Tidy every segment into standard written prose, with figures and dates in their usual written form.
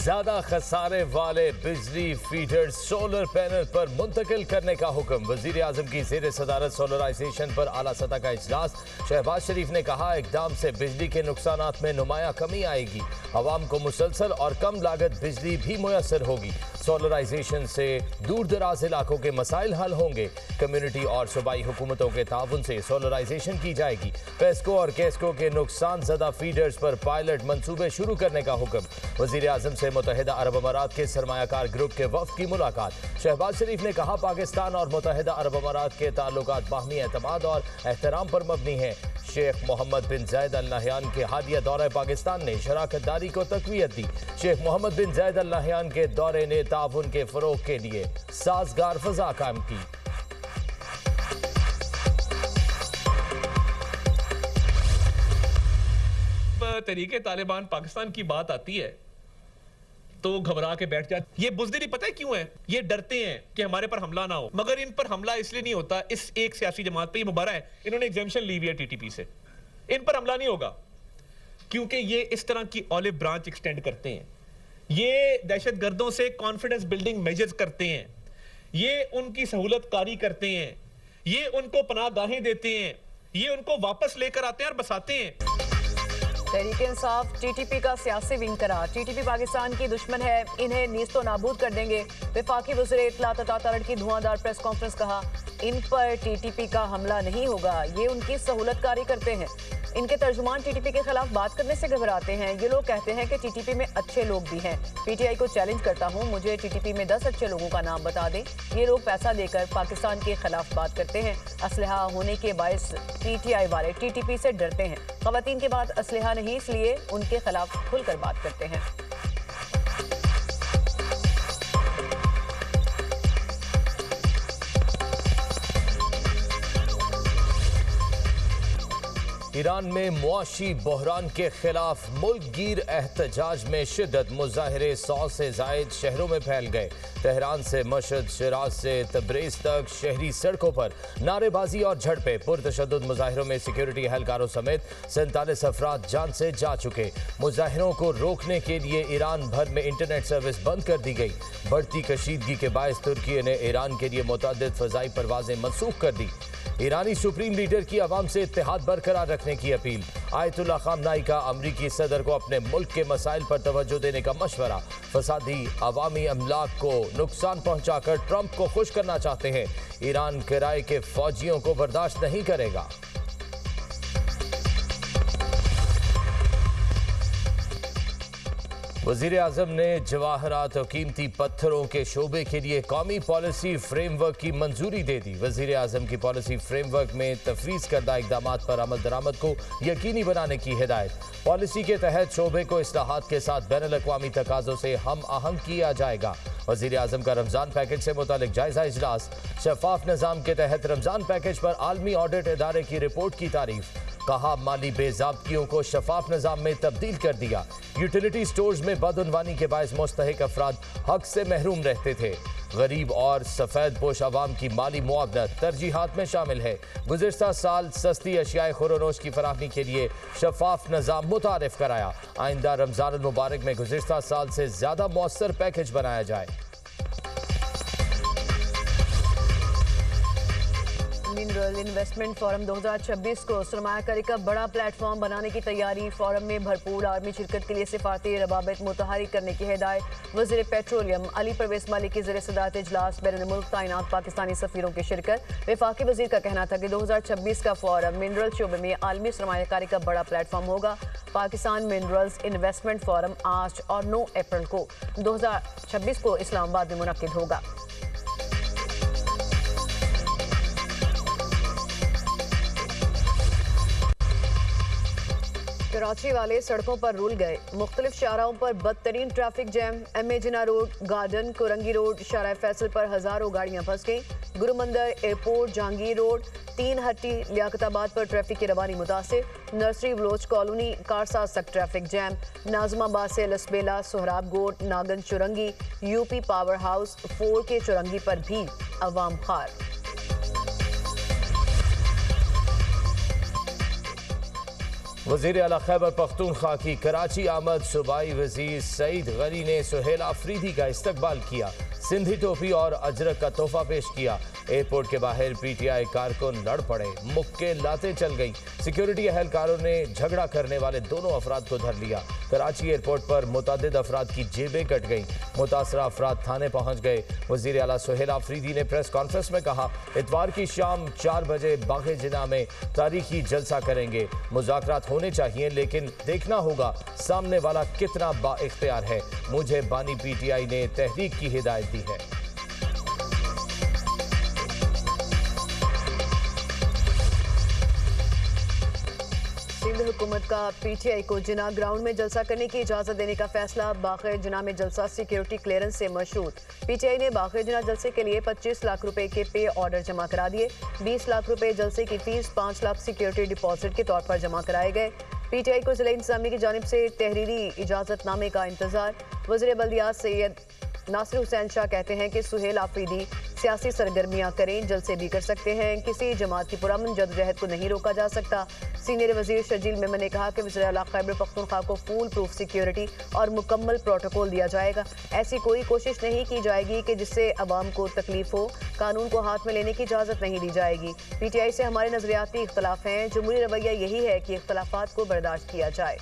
ज्यादा खसारे वाले बिजली फीडर सोलर पैनल पर मुंतकिल करने का हुक्म। वजीर आजम की ज़ेर सदारत सोलराइजेशन पर आला सतह का इजलास। शहबाज शरीफ ने कहा, इकदाम से बिजली के नुकसानात में नुमाया कमी आएगी। अवाम को मुसलसल और कम लागत बिजली भी मुयसर होगी। सोलराइजेशन से दूर दराज इलाकों के मसाइल हल होंगे। कम्युनिटी और सूबाई हुकूमतों के ताउन से सोलराइजेशन की जाएगी। पेस्को और केस्को के नुकसान ज़दा फीडर्स पर पायलट मंसूबे शुरू करने का हुक्म। वजीर आजम से मुत्तहिदा अरब अमारात के सरमायाकार ग्रुप के वफ्द की मुलाकात। शहबाज शरीफ ने कहा, पाकिस्तान और मुत्तहिदा अरब अमारात के ताल्लुकात बाहमी एतमाद और एहतराम पर मबनी हैं। शेख मोहम्मद बिन जायद अल नहयान के हालिया दौरे पाकिस्तान ने शराकतदारी को तक़वियत दी। शेख मोहम्मद बिन जायद अल नहयान के दौरे ने ताउन के फरोग के लिए साजगार फजा कायम की। तहरीके तालिबान पाकिस्तान की बात आती है तो घबरा के बैठ जाते। ये बुज़दिली पता है क्यों है? ये डरते हैं कि हमारे पर हमला ना हो, मगर इन पर हमला इसलिए नहीं होता। इस एक सियासी जमात पे ये मुबारक है, इन्होंने एग्जेम्पशन ली हुई है टीटीपी से। इन पर हमला नहीं होगा क्योंकि ये इस तरह की ऑलिव ब्रांच एक्सटेंड करते हैं। ये दहशतगर्दों से कॉन्फिडेंस बिल्डिंग मेजर्स करते हैं। ये उनकी सहूलत कारी करते हैं। ये उनको पनाहगाहें देते हैं। ये उनको वापस लेकर आते हैं और बसाते हैं। तहरीक इंसाफ टीटीपी का सियासी विंग करार। टीटीपी पाकिस्तान की दुश्मन है, इन्हें नीस्तो नाबूद कर देंगे। वफाकी वज़ीर इत्तलात अता तरड़ की धुआंधार प्रेस कॉन्फ्रेंस। कहा, इन पर टीटीपी का हमला नहीं होगा, ये उनकी सहूलत कारी करते हैं। इनके तर्जुमान टीटीपी के खिलाफ बात करने से घबराते हैं। ये लोग कहते हैं कि टीटीपी में अच्छे लोग भी हैं। पीटीआई को चैलेंज करता हूं, मुझे टीटीपी में 10 अच्छे लोगों का नाम बता दें। ये लोग पैसा देकर पाकिस्तान के खिलाफ बात करते हैं। असलहा होने के बायस पीटीआई वाले टीटीपी से डरते हैं। ख़वातीन के बाद असलहा नहीं, इसलिए उनके खिलाफ खुलकर बात करते हैं। ईरान में मुआशी बहरान के खिलाफ मुल्क गिर एहतजाज में शिद्दत। मुजाहरे 100 से जायद शहरों में फैल गए। तेहरान से मशहद, शिराज से तब्रेज़ तक शहरी सड़कों पर नारेबाजी और झड़पें। पुरतशद्दुद मुजाहिरों में सिक्योरिटी एहलकारों समेत 47 अफराद जान से जा चुके। मुजाहिरों को रोकने के लिए ईरान भर में इंटरनेट सर्विस बंद कर दी गई। बढ़ती कशीदगी के बायस तुर्की ने ईरान के लिए मुतअद्दिद फ़ज़ाई परवाज़ें मनसूख कर दी। ईरानी सुप्रीम लीडर की अवाम से इत्तेहाद बरकरार रखने की अपील। आयतुल्लाह ख़ामनाई का अमरीकी सदर को अपने मुल्क के मसाइल पर तवज्जो देने का मशवरा। फसादी अवामी अमलाक को नुकसान पहुंचाकर ट्रंप को खुश करना चाहते हैं। ईरान किराए के फौजियों को बर्दाश्त नहीं करेगा। वज़ीर आज़म ने जवाहरात और कीमती पत्थरों के शोबे के लिए कौमी पॉलिसी फ्रेमवर्क की मंजूरी दे दी। वज़ीर आज़म की पॉलिसी फ्रेमवर्क में तफवीज़ करदा इक़दामात पर अमल दरामद को यकीनी बनाने की हिदायत। पॉलिसी के तहत शोबे को इस्लाहात के साथ बैनुल अक़वामी तकाज़ों से हम आहंग किया जाएगा। वज़ीर आज़म का रमज़ान पैकेज से मुतालिक जायज़ा इजलास। शफाफ निज़ाम के तहत रमज़ान पैकेज पर आलमी ऑडिट इदारे की रिपोर्ट की तारीफ। कहा, माली बेज़ाब्तियों को शफाफ निज़ाम में तब्दील कर दिया। यूटिलिटी स्टोर्स में बदउनवानी के बायस मुस्तहिक अफराद हक से महरूम रहते थे। गरीब और सफ़ेद पोश अवाम की माली मुआवनत तरजीहात में शामिल है। गुज़िश्ता साल सस्ती अशियाए खुरोनोश की फराहमी के लिए शफाफ निज़ाम मुतारिफ कराया। आइंदा रमज़ान मुबारक में गुज़िश्ता साल से ज़्यादा मौसर पैकेज बनाया जाए। मिनरल इन्वेस्टमेंट फोरम 2026 को सरमायाकारी का बड़ा प्लेटफॉर्म बनाने की तैयारी। फोरम में भरपूर आर्मी शिरकत के लिए सिफारती रवाबित मुतहरिक करने की हिदायत। वज़ीर पेट्रोलियम अली परवेज़ मालिक की ज़ेर सदारत इजलास। बैरून मुल्क तैनात पाकिस्तानी सफ़ीरों की शिरकत। वफाकी वज़ीर का कहना था कि 2026 का फोरम मिनरल शोबे में आलमी सरमायाकारी का बड़ा प्लेटफॉर्म होगा। पाकिस्तान मिनरल्स इन्वेस्टमेंट फोरम 8 और 9 अप्रैल को 2026 को इस्लामाबाद में मुनक्किद होगा। कराची वाले सड़कों पर रुल गए। मुख्तलिफ शाहराहों पर बदतरीन ट्रैफिक जैम। एम.ए. जिना रोड, गार्डन, कोरंगी रोड, शारा फैसल पर हज़ारों गाड़ियां फंस गईं। गुरुमंदिर, एयरपोर्ट, जहांगीर रोड, 3 हट्टी, लियाकताबाद पर ट्रैफिक की रवानी मुतासिर। नर्सरी बलोच कॉलोनी, कारसाज तक ट्रैफिक जैम। नाजमाबाद से Lasbela, Sohrab Goth, Nagan Chowrangi, UP power house, 4 K Chowrangi पर भी अवाम खार। वजीर आला खैबर पख्तूनख्वा की कराची आमद सूबाई वजीर सईद गनी ने सुहेल आफरीदी का इस्तकबाल किया। सिंधी टोपी और अजरक का तोहफा पेश किया। एयरपोर्ट के बाहर पीटीआई कारकुन लड़ पड़े, मुक्के लाते चल गई। सिक्योरिटी एहलकारों ने झगड़ा करने वाले दोनों अफराद को धर लिया। कराची एयरपोर्ट पर मुतादिद अफराद की जेबें कट गई। मुतासरा अफराद थाने पहुंच गए। वजीर आला सुहेल आफरीदी ने प्रेस कॉन्फ्रेंस में कहा, इतवार की शाम 4 बजे बाग़े जिना में तारीखी जलसा करेंगे। मुज़ाकरात होने चाहिए, लेकिन देखना होगा सामने वाला कितना बाइख्तियार है। मुझे बानी पीटीआई ने तहरीक की हिदायत दी है। सिंध हुकूमत का पीटीआई को जिना ग्राउंड में जलसा करने की इजाजत देने का फैसला। बाग़े जिना में जलसा सिक्योरिटी क्लियरेंस से मशरूत। पीटीआई ने बाग़े जिना जलसे के लिए 25 लाख रुपए के पे ऑर्डर जमा करा दिए। 20 लाख रुपए जलसे की फीस, 5 लाख सिक्योरिटी डिपॉजिट के तौर पर जमा कराए गए। पीटीआई को जिला इंतजामी की जानिब से तहरीरी इजाजतनामे का इंतजार। वज़ीर बल्दियात सैयद नासिर हुसैन शाह कहते हैं कि सुहेल आफरीदी सियासी सरगर्मियां करें, जलसे भी कर सकते हैं। किसी जमात की पुरअमन जदोजहद को नहीं रोका जा सकता। सीनियर वजीर शजील मेमन ने कहा कि वज़ीर आला खैबर पख्तूनख्वा को फूल प्रूफ सिक्योरिटी और मुकम्मल प्रोटोकॉल दिया जाएगा। ऐसी कोई कोशिश नहीं की जाएगी कि जिससे अवाम को तकलीफ हो। कानून को हाथ में लेने की इजाज़त नहीं दी जाएगी। पीटीआई से हमारे नजरियाती इख्तलाफ हैं। जमहूरी रवैया यही है कि इख्तलाफात को बर्दाश्त किया जाए।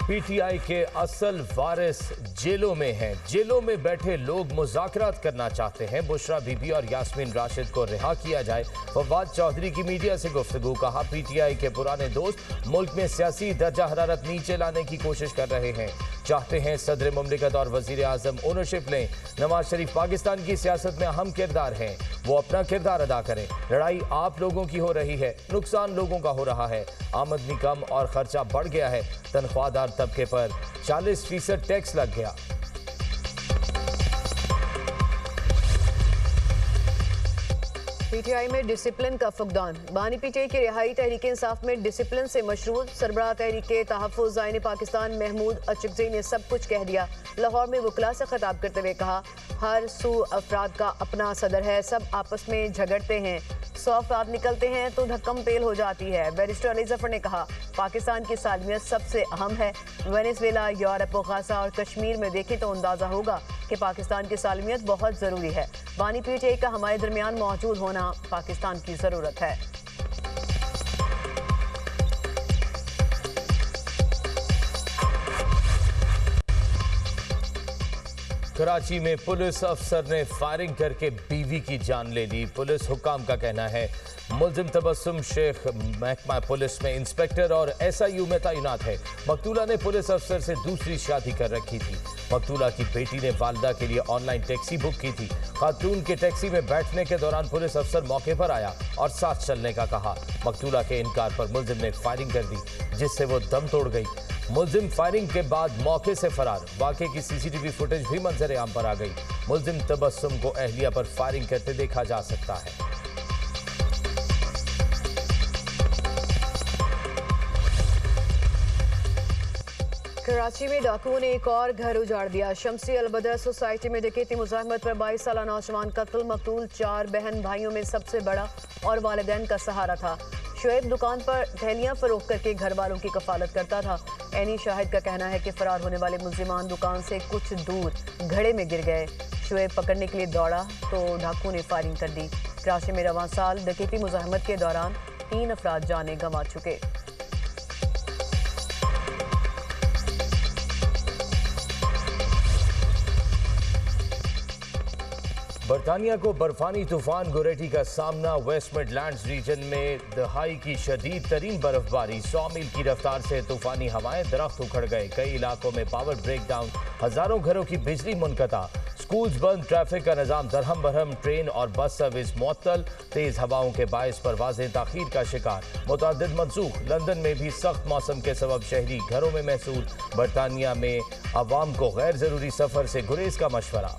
पीटीआई के असल वारिस जेलों में हैं। जेलों में बैठे लोग मुज़ाकरात करना चाहते हैं। बुशरा बीबी और यास्मीन राशिद को रिहा किया जाए। फवाद चौधरी की मीडिया से गुफ्तगू। कहा, पीटीआई के पुराने दोस्त मुल्क में सियासी दर्जा हरारत नीचे लाने की कोशिश कर रहे हैं। चाहते हैं सदर मुमलिकत और वजीर आज़म ओनरशिप लें। नवाज शरीफ पाकिस्तान की सियासत में अहम किरदार हैं, वो अपना किरदार अदा करें। लड़ाई आप लोगों की हो रही है, नुकसान लोगों का हो रहा है। आमदनी कम और खर्चा बढ़ गया है। तनख्वाहदार तबके पर 40% टैक्स लग गया। पीटीआई में डिसिप्लिन का फुकदान। बानी पीटीआई की रिहाई तहरीक इंसाफ में डिसिप्लिन से मशरूत। सरबराह तहरीक तहफ़्फ़ुज़ आईन पाकिस्तान महमूद अचकज़ई ने सब कुछ कह दिया। लाहौर में वकला से खिताब करते हुए कहा, हर सू अफराद का अपना सदर है, सब आपस में झगड़ते हैं। 100 अफराद निकलते हैं तो धक्कम पेल हो जाती है। बैरिस्टर अली जफर ने कहा, पाकिस्तान की सालमियत सबसे अहम है। वेनेज़ुएला, यूरोप, गाज़ा और कश्मीर में देखें तो अंदाज़ा होगा कि पाकिस्तान की सालमियत बहुत ज़रूरी है। बानी पीटीआई का हमारे दरमियान मौजूद होना पाकिस्तान की ज़रूरत है। कराची में पुलिस अफसर ने फायरिंग करके बीवी की जान ले ली। पुलिस हुक्काम का कहना है, मुल्जिम तबस्सुम शेख महकमा पुलिस में इंस्पेक्टर और SIU में तैनात है। मकतूला ने पुलिस अफसर से दूसरी शादी कर रखी थी। मकतूला की बेटी ने वालिदा के लिए ऑनलाइन टैक्सी बुक की थी। खातून के टैक्सी में बैठने के दौरान पुलिस अफसर मौके पर आया और साथ चलने का कहा। मकतूला के इनकार पर मुल्जिम ने फायरिंग कर दी, जिससे वो दम तोड़ गई। मुल्जिम फायरिंग के बाद मौके से फरार। वाक़े की CCTV फुटेज भी मंजर आम पर आ गई। मुल्जिम तबस्सुम को अहलिया पर फायरिंग करते देखा जा सकता है। कराची में डाकुओं ने एक और घर उजाड़ दिया। शमसी अलबदर सोसाइटी में डकैती मुज़ाहमत पर 22 साला नौजवान कत्ल। मकतूल 4 बहन भाइयों में सबसे बड़ा और वालिदैन का सहारा था। शुएब दुकान पर थैलियां फरोख्त करके घर वालों की कफालत करता था। ऐनी शाहिद का कहना है कि फरार होने वाले मुल्जिमान दुकान से कुछ दूर घड़े में गिर गए। शुएब पकड़ने के लिए दौड़ा तो डाकुओं ने फायरिंग कर दी। कराची में रवां साल डकैती मुज़ाहमत के दौरान 3 अफराद जाने गंवा चुके। बरतानिया को बर्फानी तूफान गोरेटी का सामना। वेस्ट मिडलैंड्स रीजन में दहाई की शदीद तरीन बर्फबारी। 100 मील की रफ्तार से तूफानी हवाएं, दरख्त उखड़ गए। कई इलाकों में पावर ब्रेक डाउन, हजारों घरों की बिजली मुनक़ता। स्कूल्स बंद, ट्रैफिक का निज़ाम दरहम बरहम। ट्रेन और बस सर्विस मुअत्तल। तेज हवाओं के बायस परवाजें ताख़ीर का शिकार। मुतअद्दिद मनसूख। लंदन में भी सख्त मौसम के सबब शहरी घरों में महसूल। बरतानिया में अवाम को गैर ज़रूरी सफ़र से गुरेज का मशवरा।